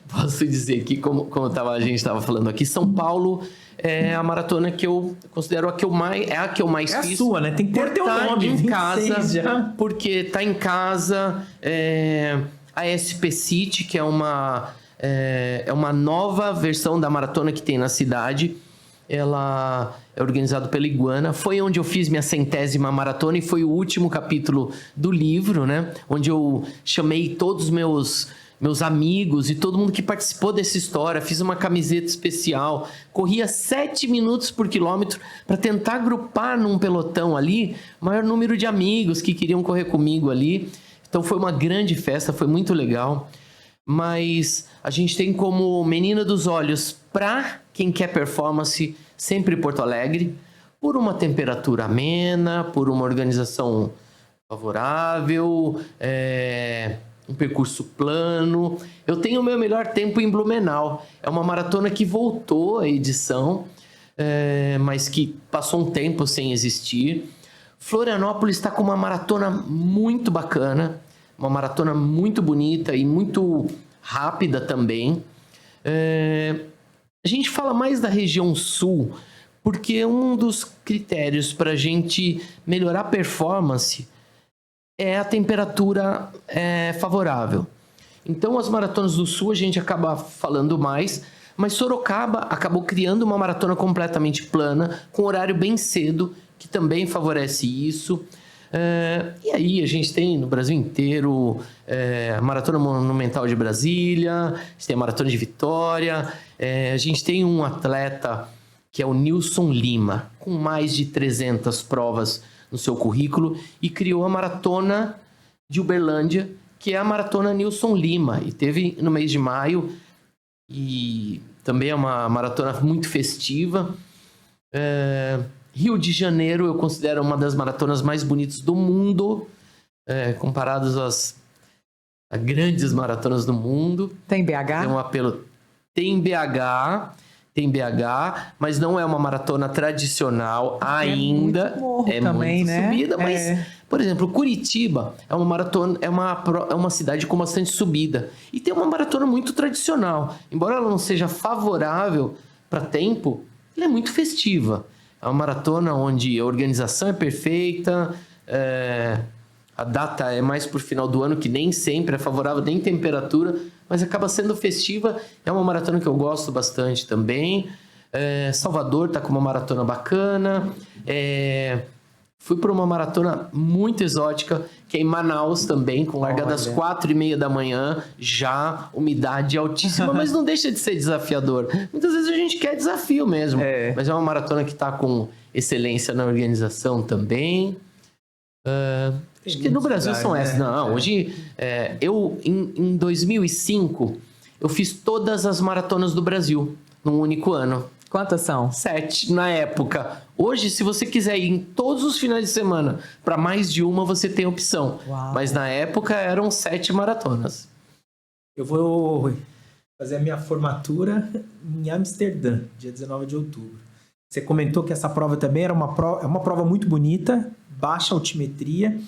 Posso dizer que, como a gente estava falando aqui, São Paulo é a maratona que eu considero a que eu mais fiz. É a sua, né? Tem que ter teu nome em 26 casa, já. Porque tá em casa. A SP City, que é uma nova versão da maratona que tem na cidade. Ela é organizada pela Iguana. Foi onde eu fiz minha 100ª maratona e foi o último capítulo do livro, né? Onde eu chamei todos os meus amigos e todo mundo que participou dessa história. Fiz uma camiseta especial. Corria 7 minutos por quilômetro para tentar agrupar num pelotão ali o maior número de amigos que queriam correr comigo ali. Então foi uma grande festa, foi muito legal. Mas a gente tem como menina dos olhos para quem quer performance sempre Porto Alegre, por uma temperatura amena, por uma organização favorável, um percurso plano. Eu tenho o meu melhor tempo em Blumenau. É uma maratona que voltou à edição, mas que passou um tempo sem existir. Florianópolis está com uma maratona muito bacana, uma maratona muito bonita e muito rápida também. A gente fala mais da região sul, porque um dos critérios para a gente melhorar a performance é a temperatura favorável. Então, as maratonas do sul a gente acaba falando mais, mas Sorocaba acabou criando uma maratona completamente plana, com horário bem cedo, que também favorece isso. E aí a gente tem no Brasil inteiro a Maratona Monumental de Brasília, a gente tem a Maratona de Vitória, a gente tem um atleta que é o Nilson Lima, com mais de 300 provas no seu currículo, e criou a Maratona de Uberlândia, que é a Maratona Nilson Lima, e teve no mês de maio, e também é uma maratona muito festiva. Rio de Janeiro eu considero uma das maratonas mais bonitas do mundo, comparadas a grandes maratonas do mundo. Tem BH? Tem um apelo. Tem BH, mas não é uma maratona tradicional ainda. Muito morro também, muito né? subida, mas, por exemplo, Curitiba é uma maratona, é uma cidade com bastante subida. E tem uma maratona muito tradicional. Embora ela não seja favorável para tempo, ela é muito festiva. É uma maratona onde a organização é perfeita, a data é mais pro final do ano, que nem sempre é favorável, nem temperatura, mas acaba sendo festiva. É uma maratona que eu gosto bastante também. Salvador tá com uma maratona bacana. Fui para uma maratona muito exótica, que é em Manaus também, com largada às 4h30 da manhã, já umidade altíssima, mas não deixa de ser desafiador. Muitas vezes a gente quer desafio mesmo, mas é uma maratona que está com excelência na organização também. Acho que no Brasil são essas. Não, hoje, em 2005, eu fiz todas as maratonas do Brasil, num único ano. Quantas são? 7 na época. Hoje, se você quiser ir em todos os finais de semana para mais de uma, você tem opção. Uau. Mas na época eram 7 maratonas. Eu vou fazer a minha formatura em Amsterdã, dia 19 de outubro. Você comentou que essa prova também é uma prova muito bonita, baixa altimetria.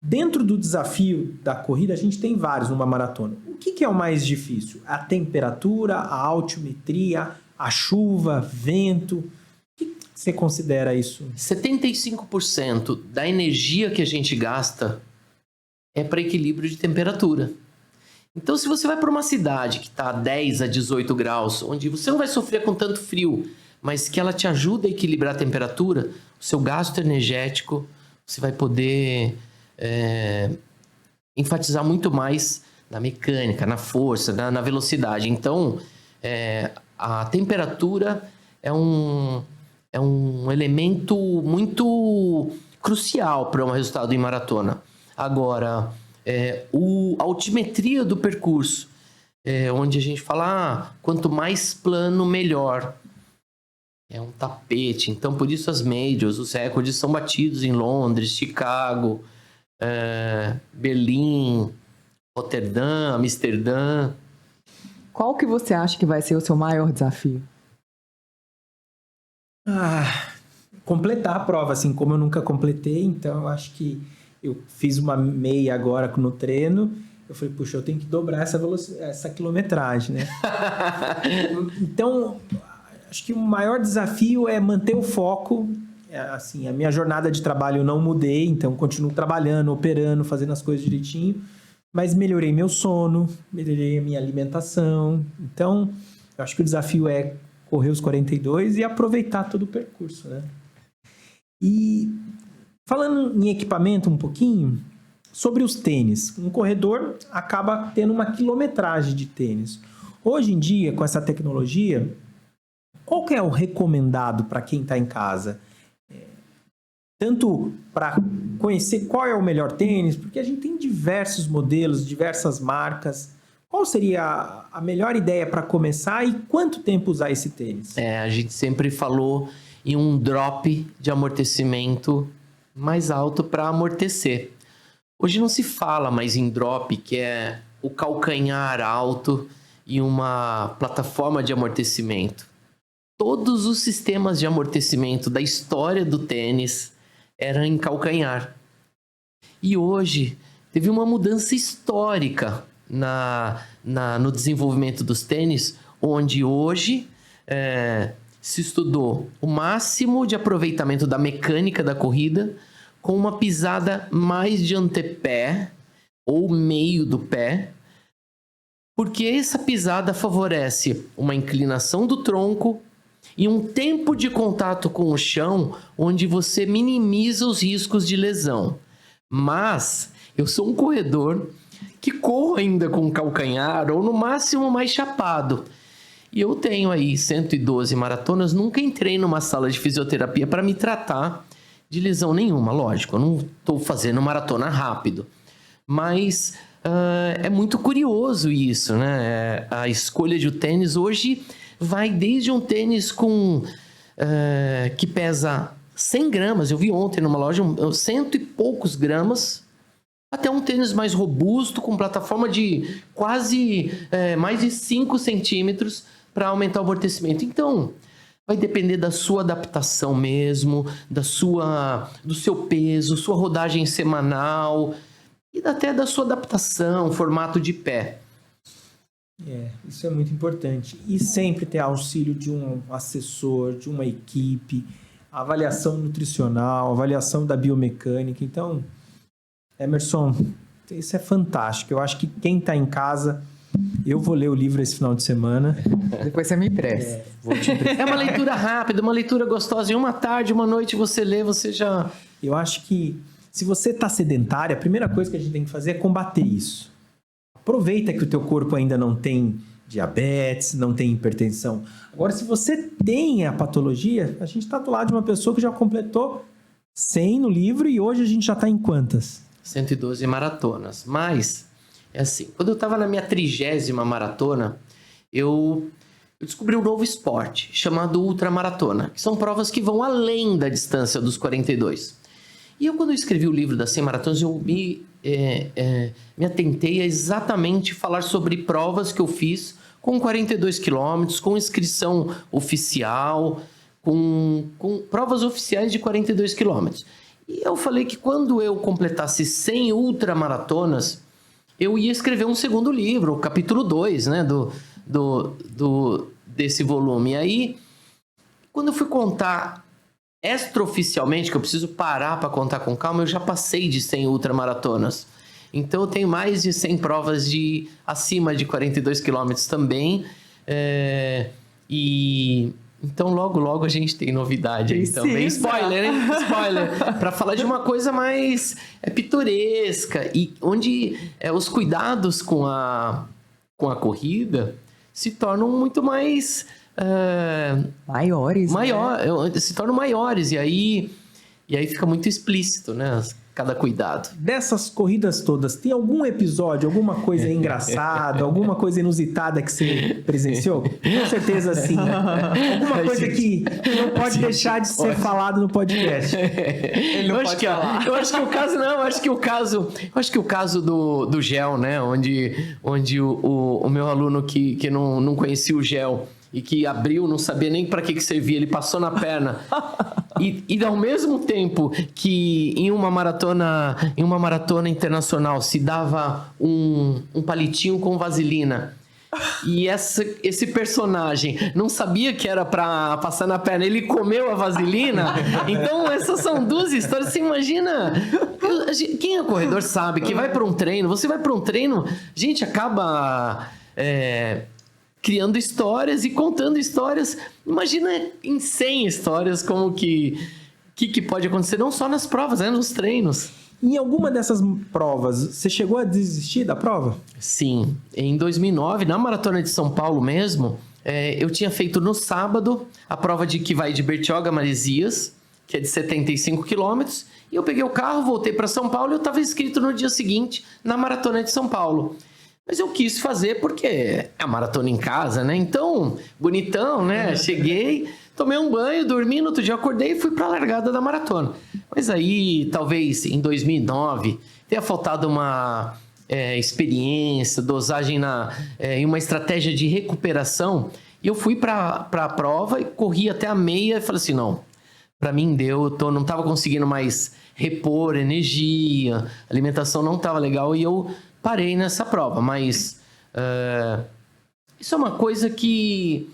Dentro do desafio da corrida, a gente tem vários numa maratona. O que é o mais difícil? A temperatura, a altimetria, a chuva, vento? O que você considera isso? 75% da energia que a gente gasta é para equilíbrio de temperatura. Então, se você vai para uma cidade que está a 10 a 18 graus, onde você não vai sofrer com tanto frio, mas que ela te ajuda a equilibrar a temperatura, o seu gasto energético, você vai poder enfatizar muito mais na mecânica, na força, na velocidade. Então, a temperatura é um elemento muito crucial para um resultado em maratona. Agora, a altimetria do percurso, onde a gente fala, quanto mais plano, melhor. É um tapete. Então, por isso as majors, os recordes são batidos em Londres, Chicago, Berlim, Roterdã, Amsterdã. Qual que você acha que vai ser o seu maior desafio? Completar a prova, assim, como eu nunca completei, então eu acho que eu fiz uma meia agora no treino, eu falei, puxa, eu tenho que dobrar essa quilometragem, né? Então, acho que o maior desafio é manter o foco. Assim, a minha jornada de trabalho eu não mudei, então continuo trabalhando, operando, fazendo as coisas direitinho, mas melhorei meu sono, melhorei a minha alimentação. Então, eu acho que o desafio é correr os 42 e aproveitar todo o percurso, né? E falando em equipamento um pouquinho, sobre os tênis. Um corredor acaba tendo uma quilometragem de tênis. Hoje em dia, com essa tecnologia, qual que é o recomendado para quem está em casa? Tanto para conhecer qual é o melhor tênis, porque a gente tem diversos modelos, diversas marcas. Qual seria a melhor ideia para começar e quanto tempo usar esse tênis? A gente sempre falou em um drop de amortecimento mais alto para amortecer. Hoje não se fala mais em drop, que é o calcanhar alto e uma plataforma de amortecimento. Todos os sistemas de amortecimento da história do tênis eram em calcanhar. E hoje teve uma mudança histórica no desenvolvimento dos tênis, onde hoje se estudou o máximo de aproveitamento da mecânica da corrida com uma pisada mais de antepé ou meio do pé, porque essa pisada favorece uma inclinação do tronco e um tempo de contato com o chão onde você minimiza os riscos de lesão. Mas eu sou um corredor que corro ainda com calcanhar ou no máximo mais chapado. E eu tenho aí 112 maratonas, nunca entrei numa sala de fisioterapia para me tratar de lesão nenhuma, lógico, eu não estou fazendo maratona rápido. Mas é muito curioso isso, né? A escolha de um tênis hoje vai desde um tênis que pesa 100 gramas, eu vi ontem numa loja, 100 e poucos gramas, até um tênis mais robusto, com plataforma de quase mais de 5 centímetros para aumentar o amortecimento. Então, vai depender da sua adaptação mesmo, do seu peso, sua rodagem semanal e até da sua adaptação, formato de pé. Isso é muito importante. E sempre ter auxílio de um assessor, de uma equipe, avaliação nutricional, avaliação da biomecânica. Então, Emerson, isso é fantástico. Eu acho que quem está em casa, eu vou ler o livro esse final de semana. Depois você me empresta. Vou te emprestar. É uma leitura rápida, uma leitura gostosa. Em uma tarde, uma noite você lê, você já... Eu acho que se você está sedentário, a primeira coisa que a gente tem que fazer é combater isso. Aproveita que o teu corpo ainda não tem diabetes, não tem hipertensão. Agora, se você tem a patologia, a gente está do lado de uma pessoa que já completou 100 no livro e hoje a gente já está em quantas? 112 maratonas. Mas, é assim, quando eu estava na minha 30ª maratona, eu descobri um novo esporte chamado ultramaratona, que são provas que vão além da distância dos 42. E quando eu escrevi o livro das 100 maratonas, eu me atentei a exatamente falar sobre provas que eu fiz com 42 quilômetros, com inscrição oficial, com provas oficiais de 42 quilômetros. E eu falei que quando eu completasse 100 ultramaratonas, eu ia escrever um segundo livro, o capítulo 2, né, desse volume. E aí, quando eu fui contar extraoficialmente, que eu preciso parar para contar com calma, eu já passei de 100 ultramaratonas. Então, eu tenho mais de 100 provas acima de 42 quilômetros também. Então, logo a gente tem novidade aí também. Spoiler, hein? Spoiler. Para falar de uma coisa mais pitoresca e onde os cuidados com a corrida se tornam muito mais... maiores, né? Se tornam maiores. E aí fica muito explícito, né? Cada cuidado. Dessas corridas todas, tem algum episódio, alguma coisa engraçada, alguma coisa inusitada que você presenciou? Com certeza sim. Alguma coisa que não pode deixar de ser falado no podcast. Ele não pode falar. Eu acho que o caso do gel, né? Onde o meu aluno que não conhecia o gel e que abriu, não sabia nem para que servia, ele passou na perna. E ao mesmo tempo que em uma maratona internacional se dava um palitinho com vaselina, e esse personagem não sabia que era para passar na perna, ele comeu a vaselina. Então essas são duas histórias. Você imagina, quem é corredor sabe que vai para um treino, você vai para um treino, a gente acaba criando histórias e contando histórias. Imagina em 100 histórias como que pode acontecer, não só nas provas, né? Nos treinos. Em alguma dessas provas, você chegou a desistir da prova? Sim. Em 2009, na Maratona de São Paulo mesmo, eu tinha feito no sábado a prova que vai de Bertioga a Maresias, que é de 75 quilômetros, e eu peguei o carro, voltei para São Paulo e eu estava inscrito no dia seguinte na Maratona de São Paulo. Mas eu quis fazer porque é a maratona em casa, né? Então, bonitão, né? Cheguei, tomei um banho, dormi, no outro dia acordei e fui para a largada da maratona. Mas aí, talvez em 2009, tenha faltado uma experiência, dosagem em uma estratégia de recuperação. E eu fui para a prova e corri até a meia e falei assim, não, para mim deu, não estava conseguindo mais repor energia, a alimentação não estava legal e eu parei nessa prova, mas Isso é uma coisa que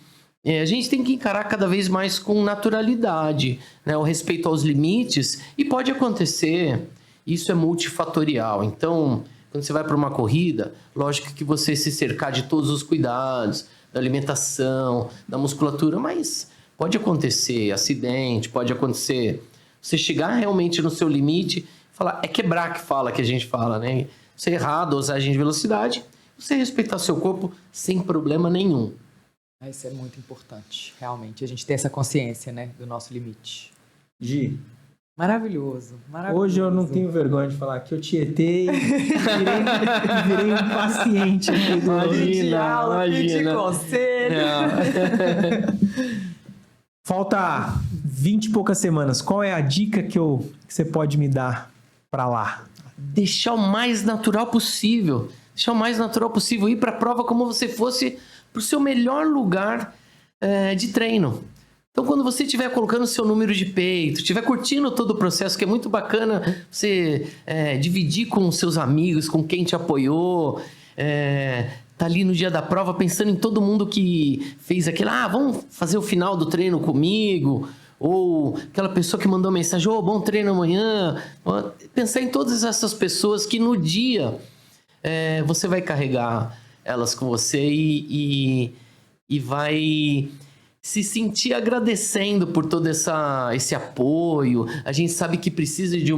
a gente tem que encarar cada vez mais com naturalidade, né? O respeito aos limites, e pode acontecer, isso é multifatorial. Então, quando você vai para uma corrida, lógico que você se cercar de todos os cuidados, da alimentação, da musculatura, mas pode acontecer acidente, pode acontecer você chegar realmente no seu limite, falar, é quebrar que a gente fala, né? Ser errado, dosagem de velocidade, você respeitar seu corpo sem problema nenhum. Isso é muito importante, realmente, a gente ter essa consciência, né, do nosso limite. Gi, Maravilhoso. hoje eu não tenho vergonha de falar que eu tietei e virei um paciente aqui do Imagina. Conselho. Falta 20 e poucas semanas. Qual é a dica que você pode me dar para lá? Deixar o mais natural possível. Deixar o mais natural possível. Ir para a prova como você fosse para o seu melhor lugar de treino. Então, quando você estiver colocando o seu número de peito, estiver curtindo todo o processo, que é muito bacana você dividir com os seus amigos, com quem te apoiou, tá ali no dia da prova pensando em todo mundo que fez aquilo, vamos fazer o final do treino comigo, ou aquela pessoa que mandou mensagem, bom treino amanhã. Pensar em todas essas pessoas que no dia você vai carregar elas com você e vai se sentir agradecendo por todo esse apoio. A gente sabe que precisa de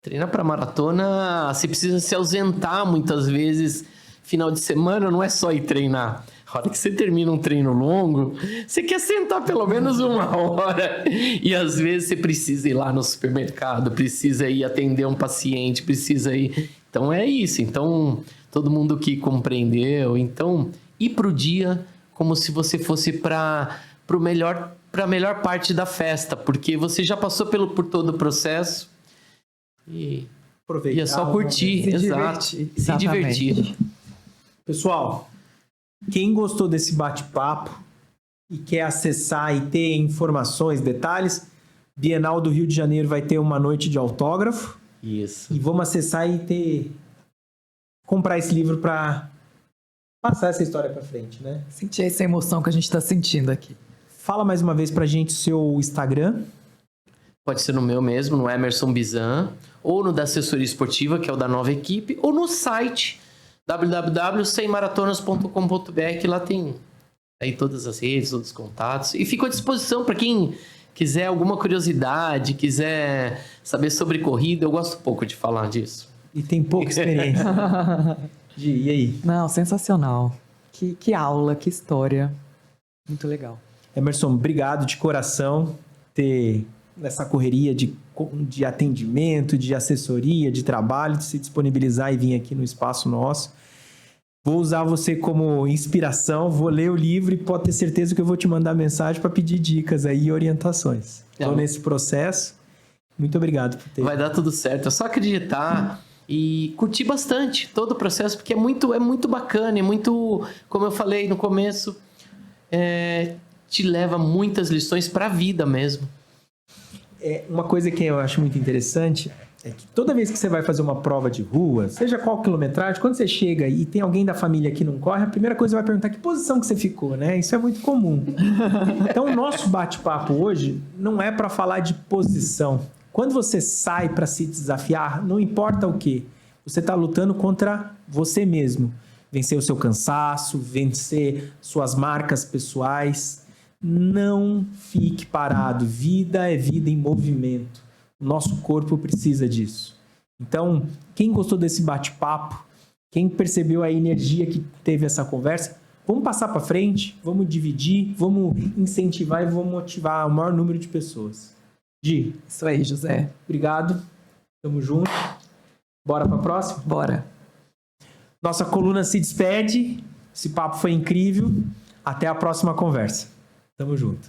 treinar para maratona, você precisa se ausentar muitas vezes. Final de semana não é só ir treinar. A hora que você termina um treino longo, você quer sentar pelo menos 1 hora. E às vezes você precisa ir lá no supermercado, precisa ir atender um paciente, precisa ir... Então é isso. Então, todo mundo que compreendeu. Então, ir pro dia como se você fosse para a melhor parte da festa, porque você já passou por todo o processo e é só curtir, se divertir. Pessoal, quem gostou desse bate-papo e quer acessar e ter informações, detalhes, Bienal do Rio de Janeiro vai ter uma noite de autógrafo. Isso. E vamos acessar e comprar esse livro para passar essa história para frente, né? Sentir essa emoção que a gente está sentindo aqui. Fala mais uma vez pra gente o seu Instagram. Pode ser no meu mesmo, no Emerson Bizan, ou no da assessoria esportiva, que é o da nova equipe, ou no site www.semmaratonas.com.br, que lá tem aí todas as redes, todos os contatos. E fico à disposição para quem quiser alguma curiosidade, quiser saber sobre corrida. Eu gosto pouco de falar disso. E tem pouca experiência. Gi, e aí? Não, sensacional. Que aula, que história. Muito legal. Emerson, obrigado de coração ter nessa correria de atendimento, de assessoria, de trabalho, de se disponibilizar e vir aqui no espaço nosso. Vou usar você como inspiração, vou ler o livro e pode ter certeza que eu vou te mandar mensagem para pedir dicas aí e orientações. Estou nesse processo. Muito obrigado por ter. Vai dar tudo certo. É só acreditar e curtir bastante todo o processo, porque é muito bacana, é muito, como eu falei no começo, te leva muitas lições para a vida mesmo. Uma coisa que eu acho muito interessante é que toda vez que você vai fazer uma prova de rua, seja qual quilometragem, quando você chega e tem alguém da família que não corre, a primeira coisa vai perguntar que posição que você ficou, né? Isso é muito comum. Então, o nosso bate-papo hoje não é para falar de posição. Quando você sai para se desafiar, não importa o quê, você está lutando contra você mesmo. Vencer o seu cansaço, vencer suas marcas pessoais. Não fique parado. Vida é vida em movimento. O nosso corpo precisa disso. Então, quem gostou desse bate-papo, quem percebeu a energia que teve essa conversa, vamos passar para frente, vamos dividir, vamos incentivar e vamos motivar o maior número de pessoas. Gi. Isso aí, José. Obrigado. Tamo junto. Bora para a próxima? Bora. Nossa coluna se despede. Esse papo foi incrível. Até a próxima conversa. Tamo junto.